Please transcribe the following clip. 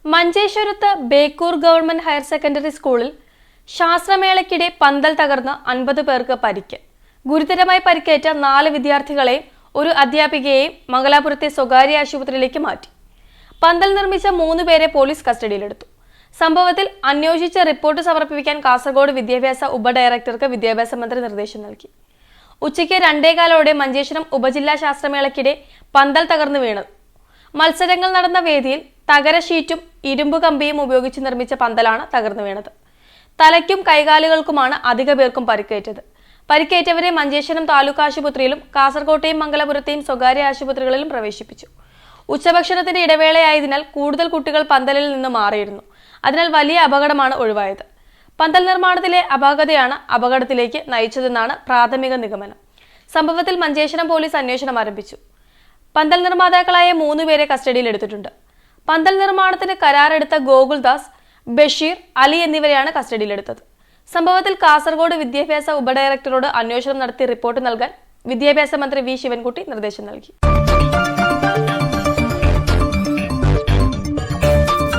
മഞ്ചേശ്വരത്ത് Bekur government higher secondary സ്കൂളിൽ ശാസ്ത്രമേളയ്ക്കിടെ പന്തൽ തകർന്ന് 50 പേർക്ക് പരിക്ക്. ഗുരുതരമായി പരിക്കേറ്റ 4 വിദ്യാർത്ഥികളെയും ഒരു അധ്യാപികയെയും മംഗലാപുരത്തെ സ്വകാര്യ ആശുപത്രിയിലേക്ക് മാറ്റി. പന്തൽ നിർമ്മിച്ച 3 പേരെ പോലീസ് കസ്റ്റഡിയിലെടുത്തു. സംഭവത്തിൽ അന്വേഷിച്ച റിപ്പോർട്ട് സമർപ്പിക്കാൻ കാസർഗോഡ് വിദ്യാഭ്യാസ ഉപഡയറക്ടർക്ക് വിദ്യാഭ്യാസ മന്ത്രി നിർദ്ദേശം നൽകി. ഉച്ചയ്ക്ക് 2:15 മഞ്ചേശ്വരം ഉപജില്ലാ ശാസ്ത്രമേളയ്ക്കിടെ പന്തൽ തകർന്നു വീണു. മത്സരങ്ങൾ നടന്ന വേദിയിൽ തകര ഷീറ്റും ഇരുമ്പ് കമ്പിയും ഉപയോഗിച്ച് നിർമ്മിച്ച പന്തലാണ് തകർന്നു വീണത്. തലയ്ക്കും കൈകാലുകൾക്കുമാണ് അധിക പേർക്കും പരിക്കേറ്റത്. പരിക്കേറ്റവരെ മഞ്ചേശ്വരം താലൂക്ക് ആശുപത്രിയിലും കാസർകോട്ടെയും മംഗലപുരത്തെയും സ്വകാര്യ ആശുപത്രികളിലും പ്രവേശിപ്പിച്ചു. ഉച്ചഭക്ഷണത്തിന്റെ ഇടവേളയായതിനാൽ കൂടുതൽ കുട്ടികൾ പന്തലിൽ നിന്ന് മാറിയിരുന്നു. അതിനാൽ വലിയ അപകടമാണ് ഒഴിവായത്. പന്തൽ നിർമ്മാണത്തിലെ അപാകതയാണ് അപകടത്തിലേക്ക് നയിച്ചതെന്നാണ് പ്രാഥമിക നിഗമനം. സംഭവത്തിൽ മഞ്ചേശ്വരം പോലീസ് അന്വേഷണം ആരംഭിച്ചു. പന്തൽ നിർമ്മാതാക്കളായ 3 പേരെ കസ്റ്റഡിയിലെടുത്തിട്ടുണ്ട്. പന്തൽ നിർമ്മാണത്തിന് കരാറെടുത്ത ഗോകുൽദാസ്, ബഷീർ, അലി എന്നിവരെയാണ് കസ്റ്റഡിയിലെടുത്തത്. സംഭവത്തിൽ കാസർഗോഡ് വിദ്യാഭ്യാസ ഉപഡയറക്ടറോട് അന്വേഷണം നടത്തി റിപ്പോർട്ട് നൽകാൻ വിദ്യാഭ്യാസ മന്ത്രി വി. ശിവൻകുട്ടി നിർദ്ദേശം നൽകി.